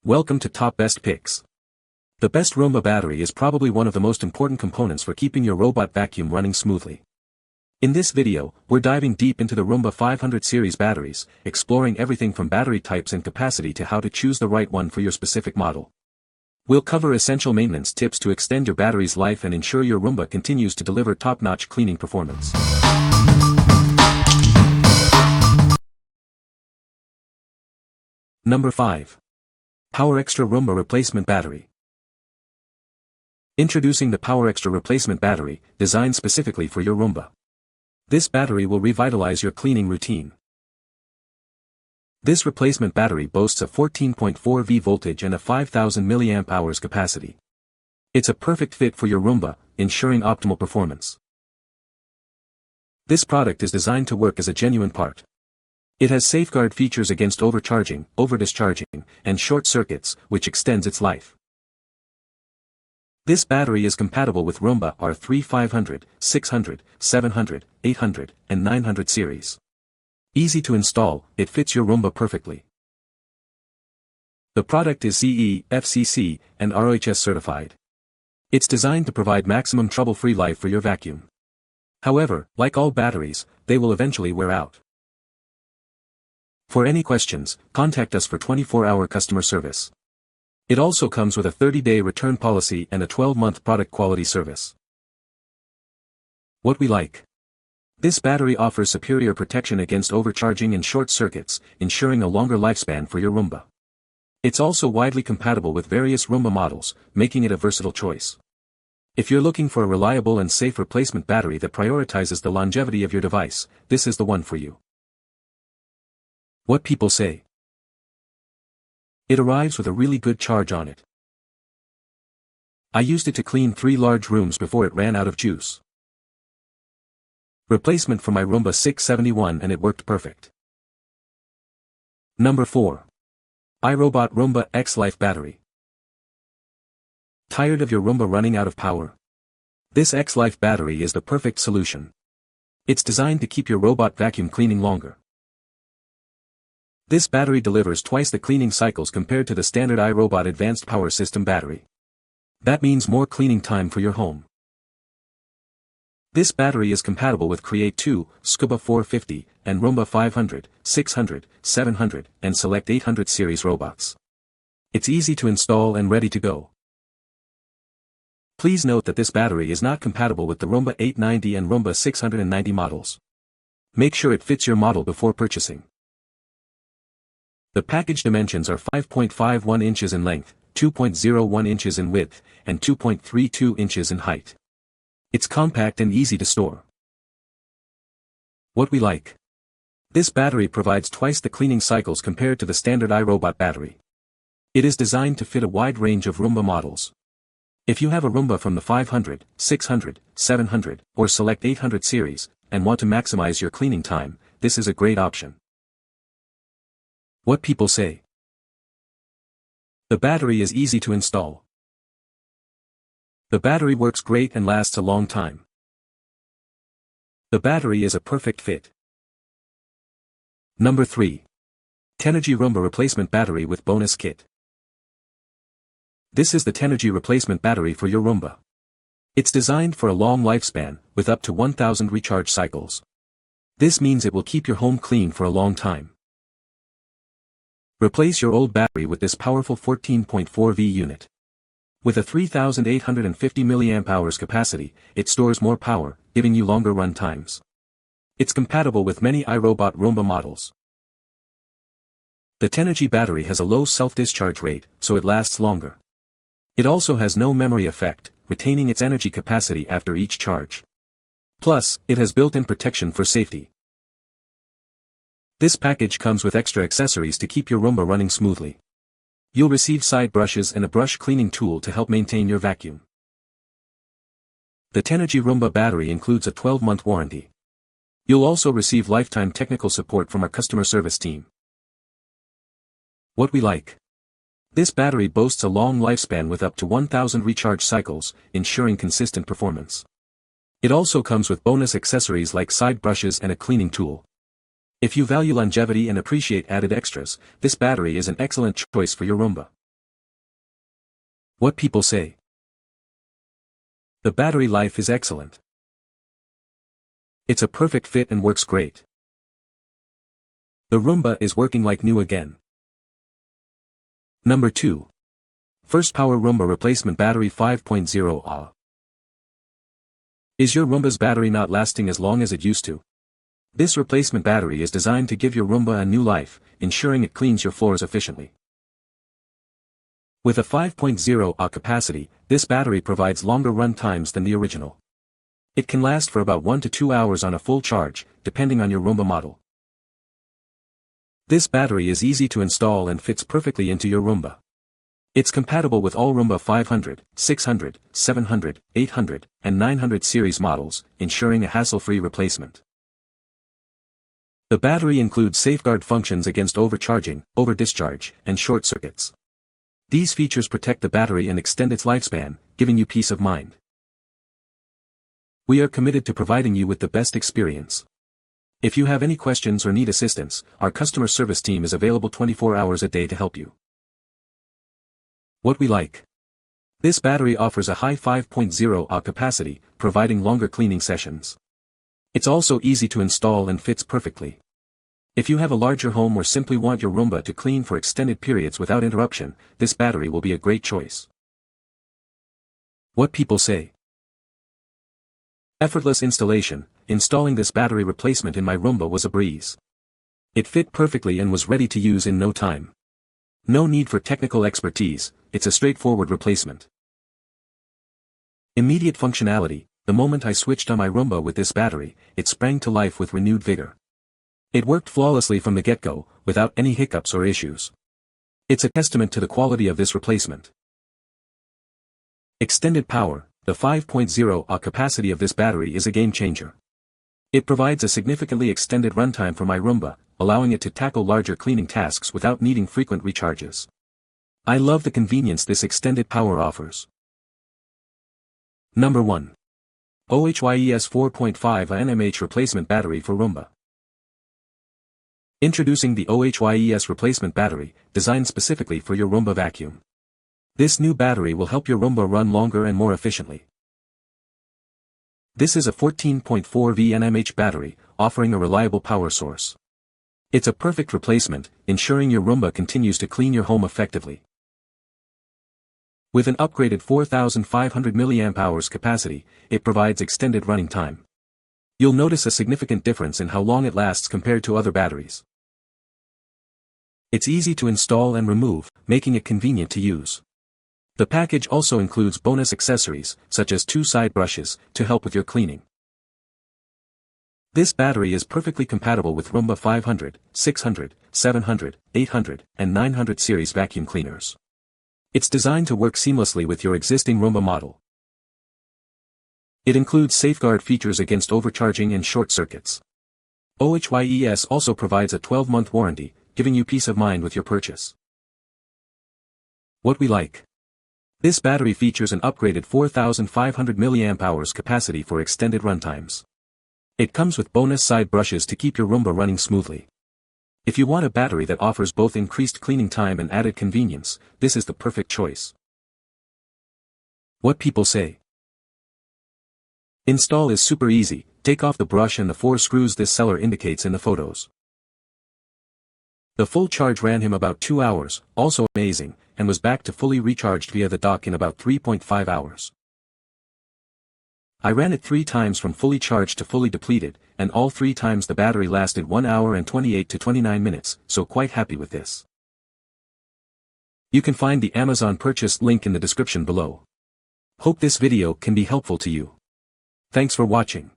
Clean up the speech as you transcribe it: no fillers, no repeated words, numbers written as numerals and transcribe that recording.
Welcome to Top Best Picks. The best Roomba battery is probably one of the most important components for keeping your robot vacuum running smoothly. In this video, we're diving deep into the Roomba 500 series batteries, exploring everything from battery types and capacity to how to choose the right one for your specific model. We'll cover essential maintenance tips to extend your battery's life and ensure your Roomba continues to deliver top-notch cleaning performance. Number 5. Powerextra Roomba Replacement Battery. Introducing the Powerextra Replacement Battery, designed specifically for your Roomba. This battery will revitalize your cleaning routine. This replacement battery boasts a 14.4 V voltage and a 5000 mAh capacity. It's a perfect fit for your Roomba, ensuring optimal performance. This product is designed to work as a genuine part. It has safeguard features against overcharging, overdischarging, and short circuits, which extends its life. This battery is compatible with Roomba R3 500, 600, 700, 800, and 900 series. Easy to install, it fits your Roomba perfectly. The product is CE, FCC, and OHYES certified. It's designed to provide maximum trouble-free life for your vacuum. However, like all batteries, they will eventually wear out. For any questions, contact us for 24-hour customer service. It also comes with a 30-day return policy and a 12-month product quality service. What we like. This battery offers superior protection against overcharging and short circuits, ensuring a longer lifespan for your Roomba. It's also widely compatible with various Roomba models, making it a versatile choice. If you're looking for a reliable and safe replacement battery that prioritizes the longevity of your device, this is the one for you. What people say. It arrives with a really good charge on it. I used it to clean 3 large rooms before it ran out of juice. Replacement for my Roomba 671 and it worked perfect. Number 4. iRobot Roomba XLife Battery. Tired of your Roomba running out of power? This XLife battery is the perfect solution. It's designed to keep your robot vacuum cleaning longer. This battery delivers twice the cleaning cycles compared to the standard iRobot Advanced Power System battery. That means more cleaning time for your home. This battery is compatible with Create 2, Scuba 450, and Roomba 500, 600, 700, and select 800 series robots. It's easy to install and ready to go. Please note that this battery is not compatible with the Roomba 890 and Roomba 690 models. Make sure it fits your model before purchasing. The package dimensions are 5.51 inches in length, 2.01 inches in width, and 2.32 inches in height. It's compact and easy to store. What we like. This battery provides twice the cleaning cycles compared to the standard iRobot battery. It is designed to fit a wide range of Roomba models. If you have a Roomba from the 500, 600, 700, or select 800 series, and want to maximize your cleaning time, this is a great option. What people say. The battery is easy to install. The battery works great and lasts a long time. The battery is a perfect fit. Number 3. Tenergy Roomba Replacement Battery with Bonus Kit. This is the Tenergy replacement battery for your Roomba. It's designed for a long lifespan, with up to 1000 recharge cycles. This means it will keep your home clean for a long time. Replace your old battery with this powerful 14.4 V unit. With a 3850 mAh capacity, it stores more power, giving you longer run times. It's compatible with many iRobot Roomba models. The Tenergy battery has a low self-discharge rate, so it lasts longer. It also has no memory effect, retaining its energy capacity after each charge. Plus, it has built-in protection for safety. This package comes with extra accessories to keep your Roomba running smoothly. You'll receive side brushes and a brush cleaning tool to help maintain your vacuum. The Tenergy Roomba battery includes a 12-month warranty. You'll also receive lifetime technical support from our customer service team. What we like. This battery boasts a long lifespan with up to 1000 recharge cycles, ensuring consistent performance. It also comes with bonus accessories like side brushes and a cleaning tool. If you value longevity and appreciate added extras, this battery is an excellent choice for your Roomba. What people say. The battery life is excellent. It's a perfect fit and works great. The Roomba is working like new again. Number 2. FirstPower Roomba Replacement Battery 5.0 OHYES. Is your Roomba's battery not lasting as long as it used to? This replacement battery is designed to give your Roomba a new life, ensuring it cleans your floors efficiently. With a 5.0 OHYES capacity, this battery provides longer run times than the original. It can last for about 1 to 2 hours on a full charge, depending on your Roomba model. This battery is easy to install and fits perfectly into your Roomba. It's compatible with all Roomba 500, 600, 700, 800, and 900 series models, ensuring a hassle-free replacement. The battery includes safeguard functions against overcharging, overdischarge, and short circuits. These features protect the battery and extend its lifespan, giving you peace of mind. We are committed to providing you with the best experience. If you have any questions or need assistance, our customer service team is available 24 hours a day to help you. What we like. This battery offers a high 5.0 OHYES capacity, providing longer cleaning sessions. It's also easy to install and fits perfectly. If you have a larger home or simply want your Roomba to clean for extended periods without interruption, this battery will be a great choice. What people say. Effortless installation. Installing this battery replacement in my Roomba was a breeze. It fit perfectly and was ready to use in no time. No need for technical expertise, it's a straightforward replacement. Immediate functionality. The moment I switched on my Roomba with this battery, it sprang to life with renewed vigor. It worked flawlessly from the get-go, without any hiccups or issues. It's a testament to the quality of this replacement. Extended power. The 5.0 OHYES capacity of this battery is a game-changer. It provides a significantly extended runtime for my Roomba, allowing it to tackle larger cleaning tasks without needing frequent recharges. I love the convenience this extended power offers. Number 1. OHYES 4.5 nmH Replacement Battery for Roomba. Introducing the OHYES Replacement Battery, designed specifically for your Roomba vacuum. This new battery will help your Roomba run longer and more efficiently. This is a 14.4V nmH battery, offering a reliable power source. It's a perfect replacement, ensuring your Roomba continues to clean your home effectively. With an upgraded 4,500 mAh capacity, it provides extended running time. You'll notice a significant difference in how long it lasts compared to other batteries. It's easy to install and remove, making it convenient to use. The package also includes bonus accessories, such as 2 side brushes, to help with your cleaning. This battery is perfectly compatible with Roomba 500, 600, 700, 800, and 900 series vacuum cleaners. It's designed to work seamlessly with your existing Roomba model. It includes safeguard features against overcharging and short circuits. OHYES also provides a 12-month warranty, giving you peace of mind with your purchase. What we like. This battery features an upgraded 4,500 mAh capacity for extended runtimes. It comes with bonus side brushes to keep your Roomba running smoothly. If you want a battery that offers both increased cleaning time and added convenience, this is the perfect choice. What people say. Install is super easy. Take off the brush and the 4 screws this seller indicates in the photos. The full charge ran him about 2 hours, also amazing, and was back to fully recharged via the dock in about 3.5 hours. I ran it 3 times from fully charged to fully depleted, and all 3 times the battery lasted 1 hour and 28 to 29 minutes, so quite happy with this. You can find the Amazon purchase link in the description below. Hope this video can be helpful to you. Thanks for watching.